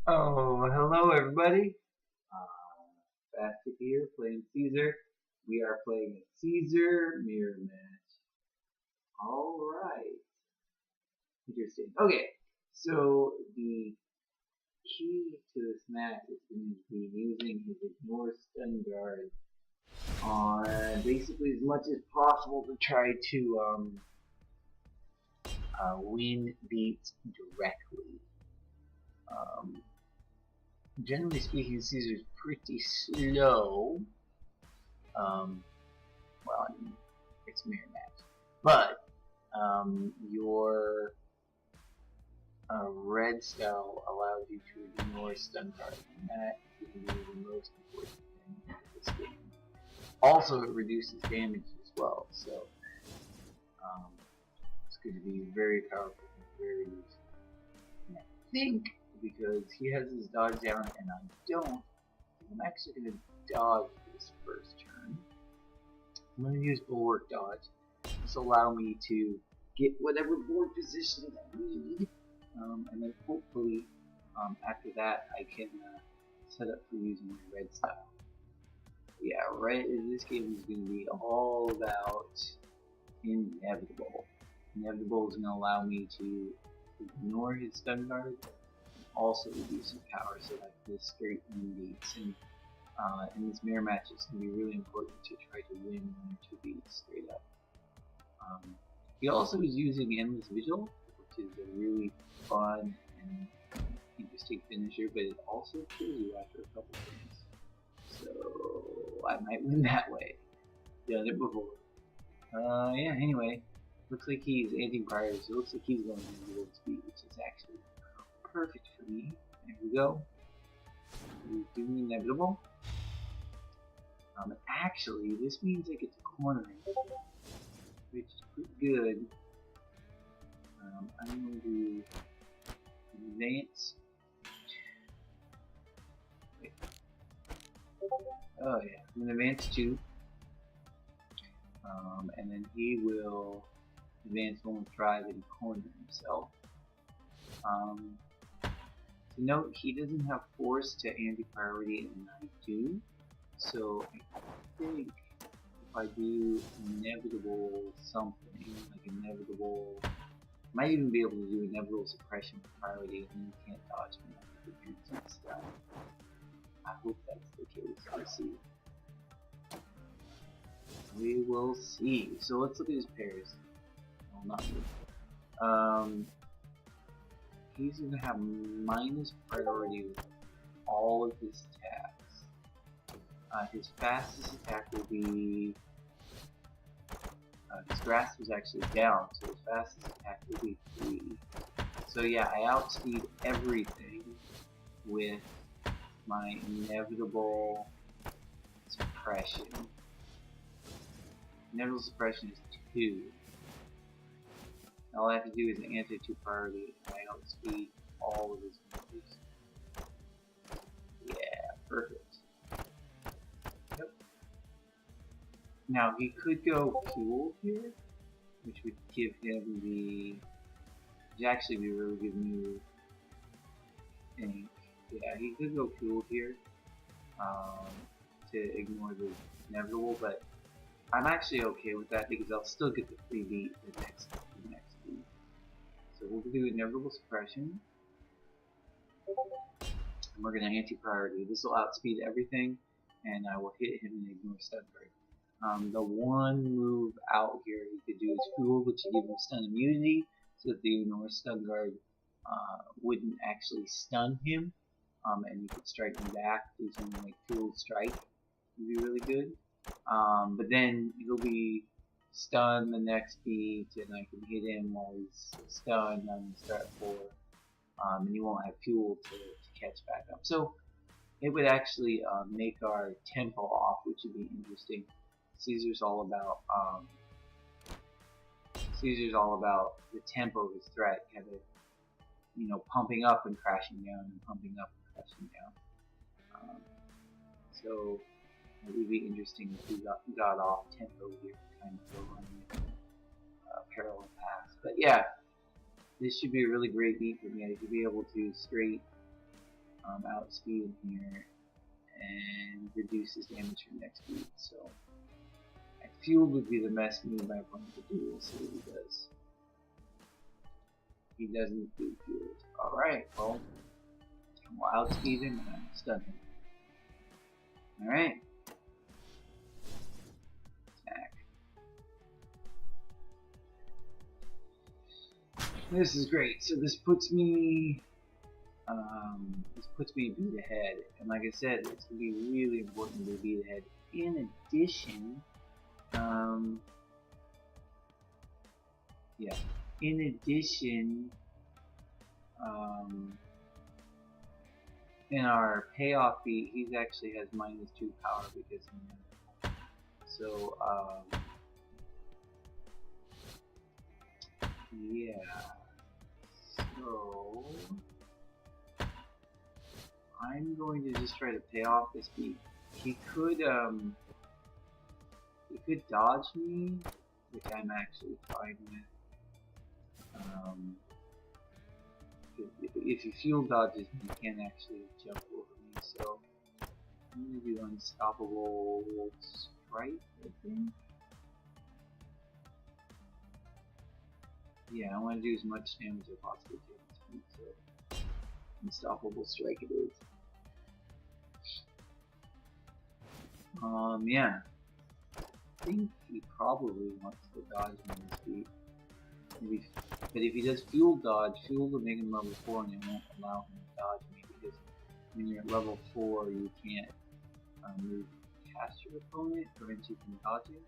Oh, hello everybody. Back here playing Caesar. We are playing a Caesar mirror match. Alright. Interesting. Okay, so the key to this match is going to be using his ignore stun guard on basically as much as possible to try to win beats directly. Um, Generally speaking, Caesar's pretty slow. Well, I mean, it's a mirror match. But your red style allows you to ignore stun guard, and that is really the most important thing in this game. Also, it reduces damage as well, so it's going to be very powerful and very useful. And I think because he has his dodge down and I don't, I'm actually going to dodge this first turn. I'm going to use bulwark dodge. This will allow me to get whatever board position I need, and then hopefully after that I can set up for using my red style. Yeah, red in this game is going to be all about inevitable. Inevitable is going to allow me to ignore his stun guard, and also reduce his power so that I can straight win beats. And in this mirror match, it's going to be really important to try to win 1 or 2 beats straight up. He also is using Endless Vigil, which is a really fun and interesting finisher, but it also kills you after a couple turns. So I might win that way. Done it before. Yeah, anyway. Looks like he's anti-prior, so it looks like he's going to world speed, which is actually perfect for me. There we go. He's doing inevitable. Actually, this means I get to corner him, which is pretty good. I'm going to advance. Wait. Oh yeah, I'm going to advance 2. And then he will advance 1 with drive and corner himself. To note, he doesn't have force to anti-priority and I do. So I think if I do inevitable something, like inevitable, might even be able to do inevitable suppression with priority and you can't dodge me after the dudes and stuff. I hope that's the case. We'll see. We will see. So let's look at his pairs. Well, not good. He's gonna have minus priority with all of his attacks. His fastest attack will be. His grasp is actually down, so his fastest attack will be 3. So yeah, I outspeed everything with my inevitable suppression. Inevitable suppression is 2. All I have to do is answer 2 priority, and I outspeed all of his moves. Yeah, perfect. Yep. Now he could go fuel here, which would give him the. Which actually be a really good move. And yeah, he could go fuel here to ignore the inevitable, but I'm actually okay with that because I'll still get the free beat the next beat. So we'll do inevitable suppression. And we're going to anti-priority. This will outspeed everything, and I will hit him and ignore stun guard. The one move out here he could do is fuel, which would give him stun immunity, so that the ignore stun guard wouldn't actually stun him, and you could strike him back, do something like fuel strike. Would be really good. But then he'll be stunned the next beat, and I can hit him while he's stunned on start 4, and he won't have fuel to catch back up. So it would actually make our tempo off, which would be interesting. Caesar's all about the tempo of his threat, kind of pumping up and crashing down, and pumping up and crashing down. So it would be interesting if we got off tempo here, kind of go on parallel paths. But yeah, this should be a really great beat for me. I should be able to straight outspeed him here and reduce his damage from next beat. So fuel would be the best move my opponent could do. We'll see what he does. He doesn't do fuel. Alright, well, we'll outspeed him and stun him. Alright. Attack. This is great. So this puts me a beat ahead. And like I said, it's gonna be really important to be ahead. In addition, in our payoff beat, he actually has -2 power because of him. So, yeah. So, I'm going to just try to pay off this beat. He could dodge me, which I'm actually fine with. If he fuel dodges me, he can't actually jump over me, so I'm going to do Unstoppable Strike, I think. Yeah, I want to do as much damage as I possibly can, so Unstoppable Strike it is. Yeah. I think he probably wants to dodge me this beat. Maybe, but if he does fuel dodge, fuel will make him level 4 and it won't allow him to dodge me because when you're at level 4 you can't move past your opponent, prevents you from dodging.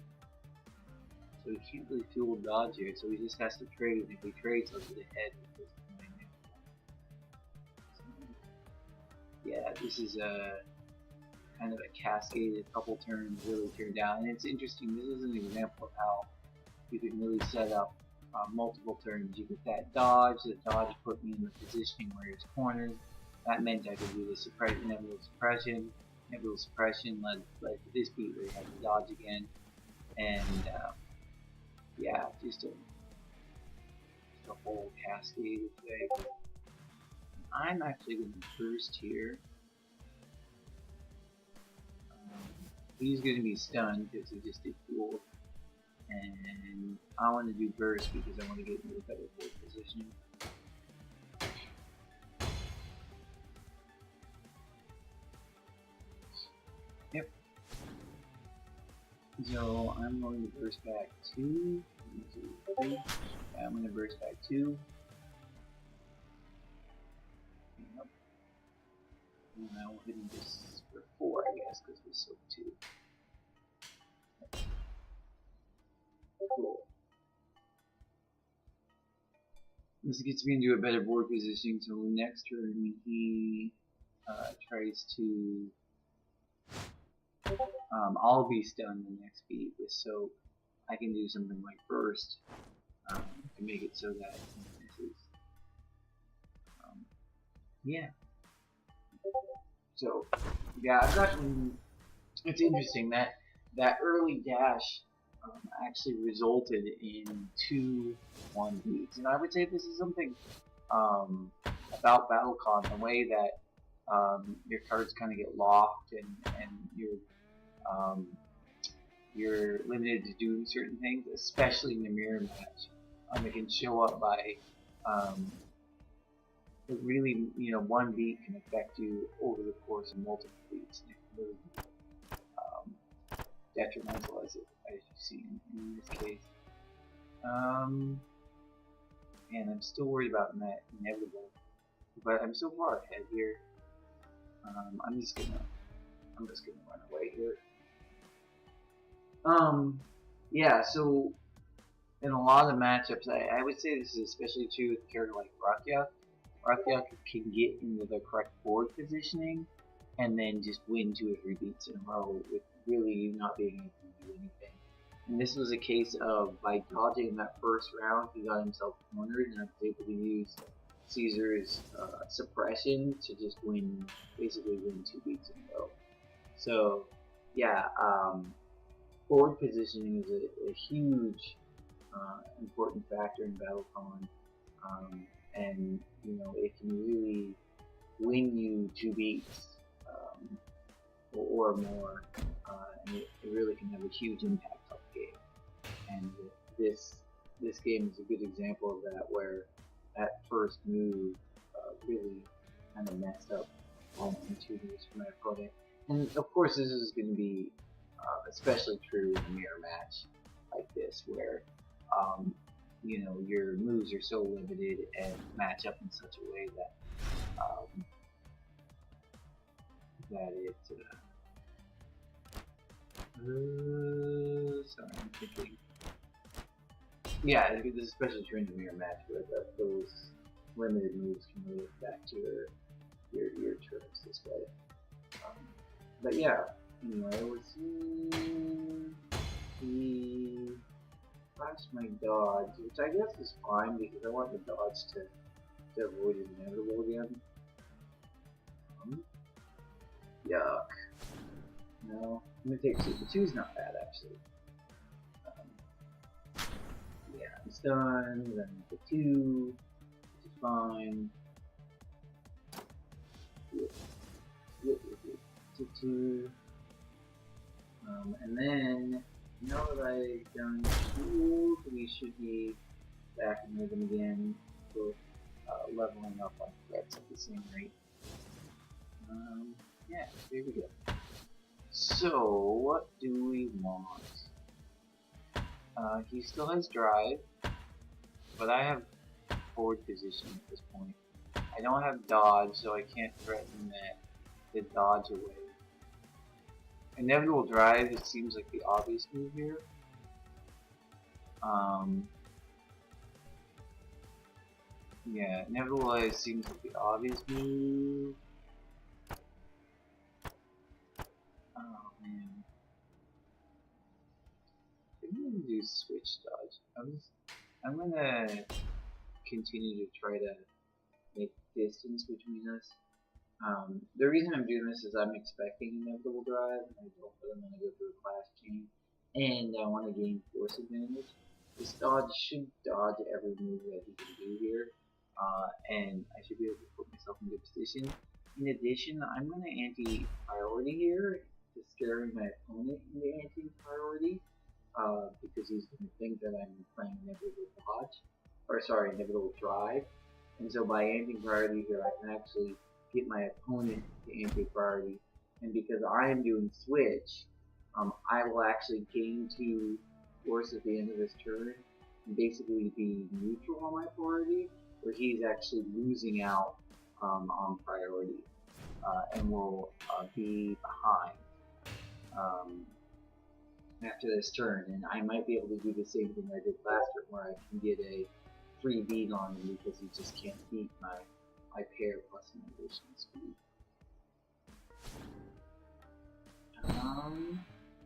So he can't really fuel dodge here, so he just has to trade, and if he trades he'll get ahead because of my next one. So, yeah, this is a kind of a cascaded couple turns really tear down, and it's interesting. This is an example of how you can really set up multiple turns. You get that dodge. The dodge put me in the positioning where it's cornered. That meant I could do the nebula suppression. Nebula suppression led to this beat where you have to dodge again, and yeah, just a whole cascade of things. I'm actually going to burst here. He's going to be stunned because he just did fuel. And I want to do burst because I want to get into a better forward position. Yep. So I'm going to burst back 2. 1, 2, 3. Yeah, I'm going to burst back 2. Yep. And I will hit him just for 4, I guess, because we soak 2. Cool. This gets me into a better board positioning, so next turn when he tries to, I'll be stunned the next beat with soak. I can do something like burst to make it so that he misses. Yeah. So yeah, I've gotten. It's interesting that early dash actually resulted in 2-1 beats, and I would say this is something about BattleCon, the way that your cards kind of get locked and you're limited to doing certain things, especially in the mirror match. It can show up by it really, one beat can affect you over the course of multiple beats. And it can really be detrimental, as you see in this case. And I'm still worried about that inevitable, but I'm so far ahead here. I'm just gonna run away here. Yeah. So in a lot of matchups, I would say this is especially true with a character like Rakyat. Rakyat can get into the correct board positioning and then just win 2 or 3 beats in a row with really not being able to do anything. And this was a case of, by dodging that first round, he got himself cornered, and I was able to use Cesar's suppression to just basically win 2 beats in a row. So yeah, board positioning is a huge important factor in BattleCon, and it can really win you 2 beats or more, and it really can have a huge impact on the game. And this game is a good example of that, where that first move really kind of messed up all my 2 moves for my opponent. And of course, this is going to be especially true in a mirror match like this, where you know, your moves are so limited and match up in such a way that that it sorry, I'm thinking. Yeah, this is especially true in a mirror match, where those limited moves can really affect your turns this way. But yeah, anyway, let's see. He flashed my dodge, which I guess is fine because I want the dodge to avoid it inevitable again. Yuck. No, I'm gonna take 2. The 2's not bad actually. Yeah, I'm stunned, then the 2, which is fine. Yep. 2. And then, now that I've done 2, we should be back in rhythm again, both leveling up on threats at the same rate. Yeah, here we go. So, what do we want? He still has drive, but I have forward position at this point. I don't have dodge, so I can't threaten the dodge away. Inevitable drive, it seems like the obvious move here. Yeah, inevitable drive seems like the obvious move. Oh man. I'm gonna do switch dodge. I'm gonna continue to try to make distance between us. The reason I'm doing this is I'm expecting inevitable drive, and I don't really want to go through a class chain, and I want to gain force advantage. This dodge should dodge every move that he can do here, and I should be able to put myself in good position. In addition, I'm going to anti-priority here to scare my opponent into anti-priority, because he's going to think that I'm playing inevitable dodge, or sorry, inevitable drive. And so by anti-priority here, I can actually get my opponent to anti-priority. And because I am doing switch, I will actually gain 2 force at the end of this turn and basically be neutral on my priority, where he's actually losing out on priority and will be behind after this turn. And I might be able to do the same thing I did last turn, where I can get a free beat on him because he just can't beat my pair plus an additional speed.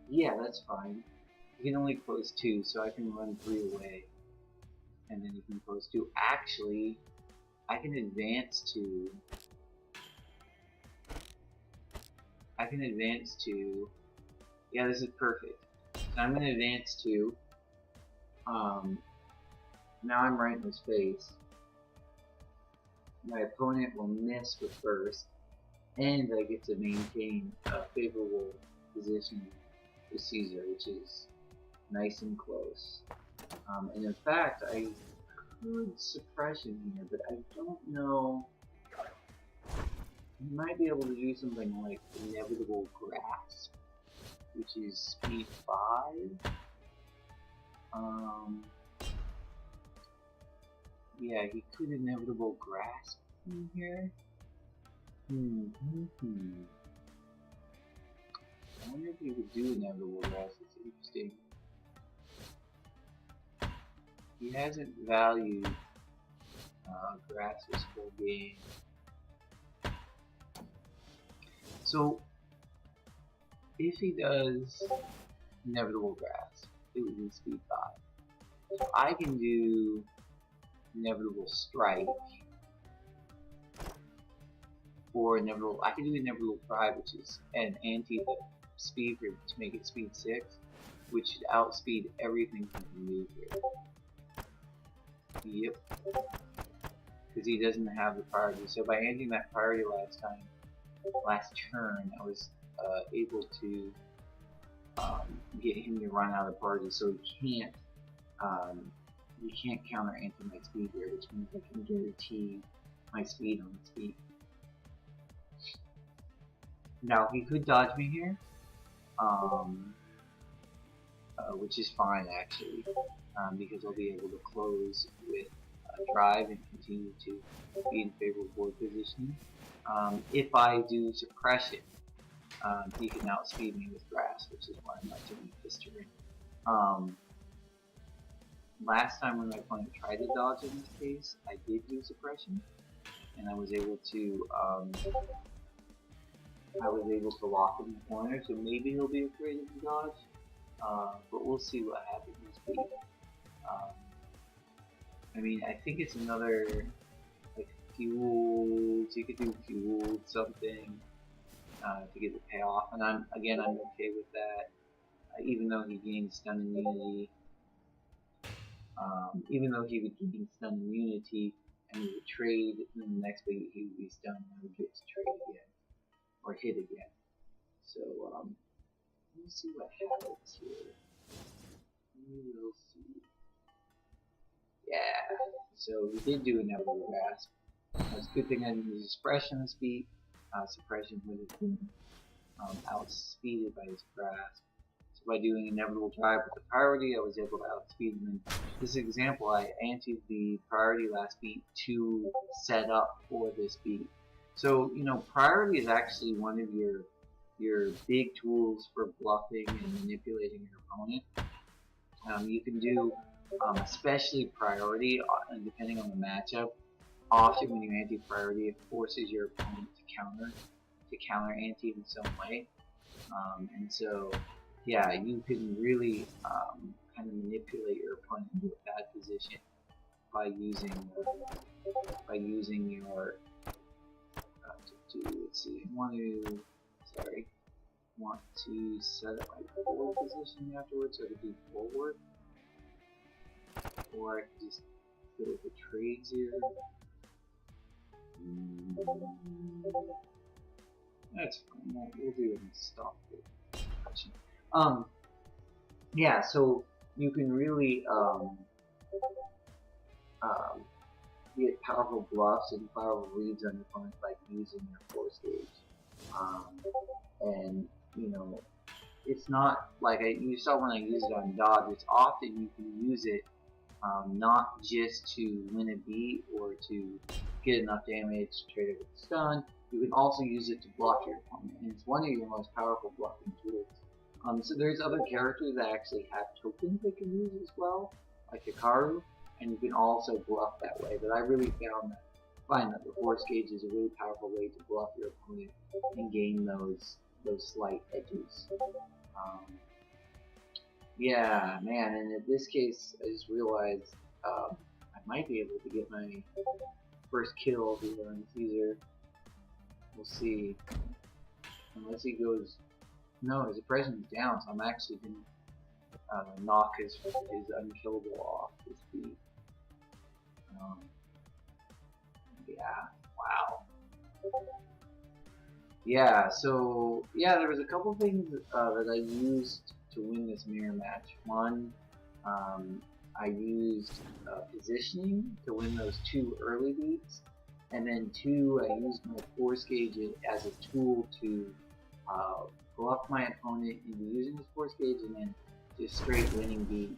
Yeah, that's fine. You can only close 2, so I can run 3 away, and then you can close 2. Actually, I can advance 2. Yeah, this is perfect. So I'm gonna advance 2. Now I'm right in his face. My opponent will miss with burst, and I get to maintain a favorable position with Cesar, which is nice and close. And in fact, I could suppression here, but I don't know. You might be able to do something like inevitable grasp, which is speed 5. Yeah, he could inevitable grasp in here. I wonder if he would do inevitable grasp. It's interesting. He hasn't valued grasp's full game. So, if he does inevitable grasp, it would be speed 5. So I can do inevitable strike, or inevitable. I can do inevitable drive, which is an anti the speed to make it speed 6, which should outspeed everything he can do here. Yep. because he doesn't have the priority. So by ending that priority last turn, I was able to get him to run out of the priority, so he can't counter anti my speed here, which means I can guarantee my speed on the speed. Now he could dodge me here, which is fine actually, because I'll be able to close with drive and continue to be in favorable board positioning. If I do suppression, he can outspeed me with grass, which is why I'm not doing this turn. Last time when my opponent tried to dodge in this case, I did do suppression, and I was able to lock him in the corner, so maybe he'll be afraid of the dodge, but we'll see what happens this week. I mean, I think it's another, like, fuels, you could do fuel something to get the payoff, and I'm okay with that, even though he gains stun immunity. Even though he would gain stun immunity and he would trade, and then the next week he would be stunned and would get to trade again, or hit again. So, let's see what happens here. We will see. Yeah, so he did do inevitable grasp. It's a good thing I didn't use suppression speed. Suppression would have been outspeeded by his grasp. So by doing inevitable drive with the priority, I was able to outspeed him. In this example, I anteed the priority last beat to set up for this beat. So, you know, priority is actually one of your big tools for bluffing and manipulating your opponent. You can do especially priority, and depending on the matchup. Often when you ante priority, it forces your opponent to counter ante in some way, and so yeah, you can really kind of manipulate your opponent into a bad position by using your let's see, I want to set up my forward position afterwards, so to be forward, or I can just go with the trades here. That's fine. We'll do it and stop it. Yeah, so you can really get powerful bluffs and powerful reads on your opponent by using your force gauge. And you know, it's not like you saw when I used it on dodge. It's often you can use it not just to win a beat or to get enough damage to trade it with stun. You can also use it to bluff your opponent, and it's one of your most powerful bluffing tools. So there's other characters that actually have tokens they can use as well, like Hikaru, and you can also bluff that way. But I really find that the force gauge is a really powerful way to bluff your opponent and gain those slight edges. Yeah, man, and in this case, I just realized I might be able to get my first kill here on Cesar. We'll see. Unless he goes... No, his oppression is down, so I'm actually going to knock his unkillable off this beat. Yeah, wow. Yeah, so, yeah, there was a couple things that I used to win this mirror match. One, I used positioning to win those 2 early beats, and then 2, I used my force gauge as a tool to bluff my opponent into using his force gauge, and then just straight winning beat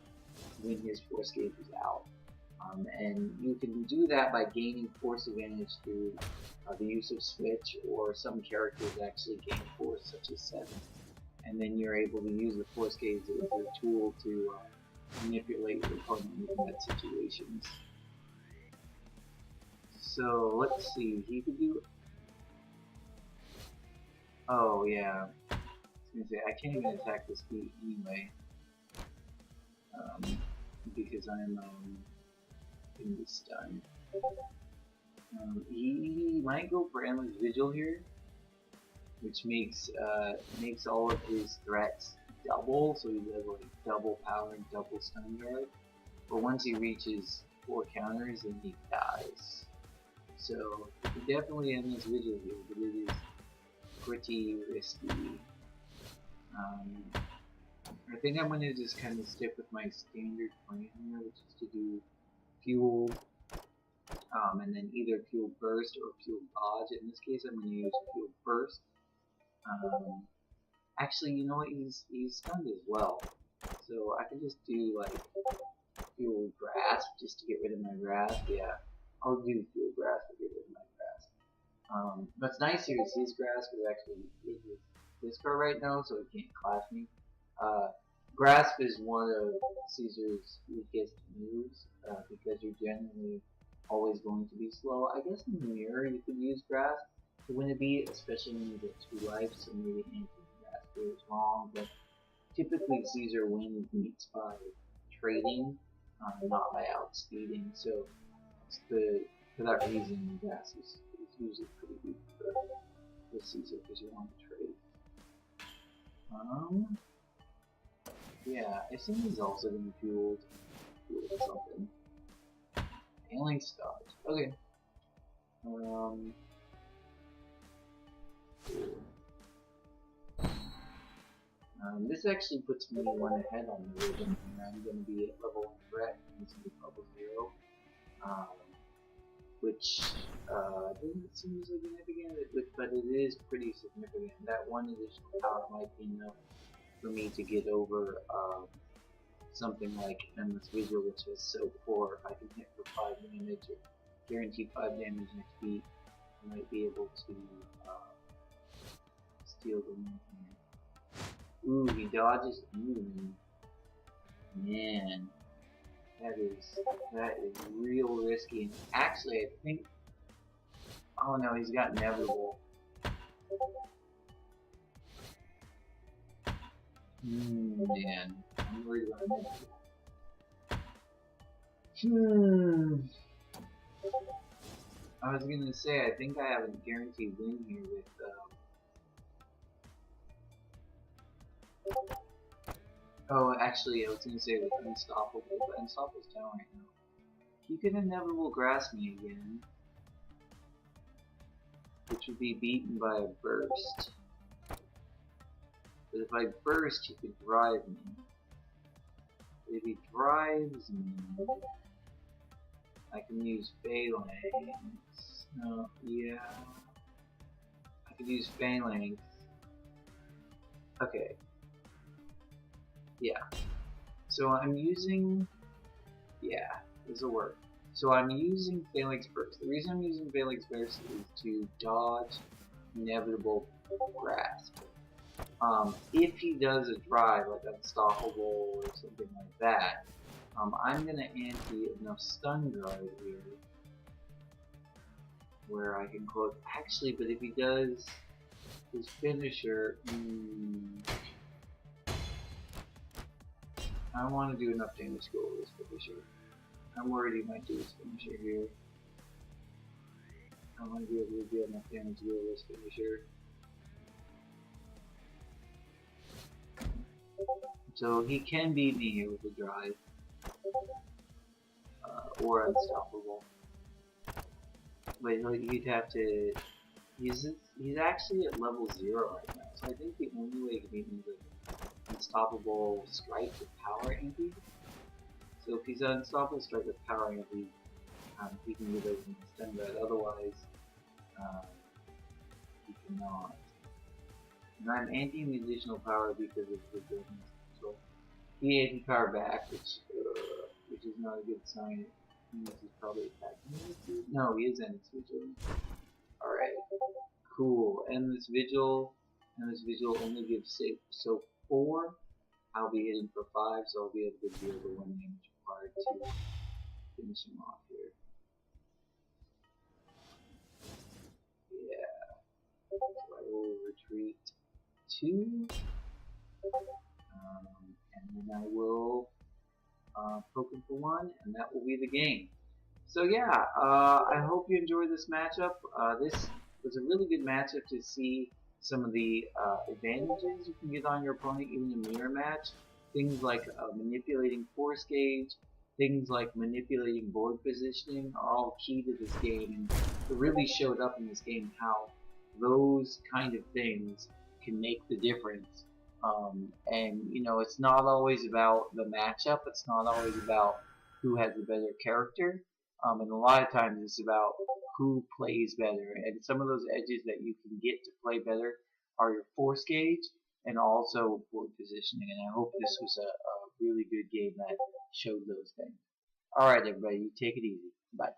when his force gauge is out. And you can do that by gaining force advantage through the use of switch, or some characters actually gain force, such as 7. And then you're able to use the force gauge as your tool to manipulate your opponent in bad situations. So let's see, he could do... Oh yeah, I was gonna say, I can't even attack this beat anyway, because I'm in the stun. He might go for Endless Vigil here, which makes all of his threats double, so he has like double power and double stun guard. But once he reaches 4 counters, then he dies. So you can definitely end this video here, but it is pretty risky. I think I'm going to just kind of stick with my standard plan here, which is to do fuel, and then either fuel burst or fuel dodge. In this case, I'm going to use fuel burst. Actually, you know what? He's stunned as well, so I can just do like fuel grasp just to get rid of my grasp. Yeah, I'll do fuel grasp to get rid of my grasp. What's nice here is his grasp is actually this card right now, so he can't clash me. Grasp is one of Cesar's weakest moves because you're generally always going to be slow. I guess in the mirror you could use Grasp to win a beat, especially when you get 2 lives, so maybe anti-Grasp goes wrong, but typically Cesar wins meets by trading, not by outspeeding, so for that reason Grasp is usually pretty weak for Cesar because you want to trade. Yeah, I think he's also going to fuel something. Failing stars. Okay. Cool. This actually puts me 1 ahead on the rhythm here. I'm going to be at level 1 threat, and he's going to be level 0. Which doesn't seem significant, but it is pretty significant. That 1 additional power might be enough for me to get over something like Endless Vigil, which is so poor. If I can hit for 5 damage or guaranteed 5 damage next beat, I might be able to steal the win here. Ooh, he dodges. Ooh, man, that is real risky. And actually, I think. Oh no, he's got inevitable. Man, I'm worried about it. I was gonna say, I think I have a guaranteed win here with, oh, actually, I was gonna say with Unstoppable, but Unstoppable's down right now. He could inevitable grasp me again, which would be beaten by a burst. But if I burst, he could drive me. But if he drives me, I can use Phalanx. No, yeah. I could use Phalanx. Okay. Yeah. So I'm using. Yeah, this will work. So I'm using Phalanx Burst. The reason I'm using Phalanx Burst is to dodge inevitable grasp. If he does a drive, like Unstoppable or something like that, I'm gonna ante enough stun guard here where I can close. Actually, but if he does his finisher, I want to do enough damage to go over his finisher. I'm worried he might do his finisher here. I want to be able to do enough damage to go over his finisher. So he can beat me here with a drive, or Unstoppable. But he'd have to. He's actually at level 0 right now, so I think the only way to beat me is with Unstoppable Strike with Power Anti. So if he's an Unstoppable Strike with Power Anti, he can get over and stun that. Otherwise, he cannot. And I'm anti-ing the additional power because of the building. So he anti-power back, which is not a good sign. It means he's probably attacking me. No, he is Endless Vigil. Alright. Cool. Endless Vigil. Endless Vigil only gives safe. So 4. I'll be hitting for 5, so I'll be able to deal the 1 damage required to finish him off here. Yeah. So I will retreat 2. And then I will poke him for 1, and that will be the game. So yeah, I hope you enjoyed this matchup. This was a really good matchup to see some of the advantages you can get on your opponent, even in a mirror match. Things like manipulating force gauge, things like manipulating board positioning are all key to this game, and it really showed up in this game how those kind of things can make the difference. And you know, it's not always about the matchup. It's not always about who has the better character. And a lot of times it's about who plays better. And some of those edges that you can get to play better are your force gauge and also board positioning. And I hope this was a really good game that showed those things. Alright everybody, you take it easy. Bye.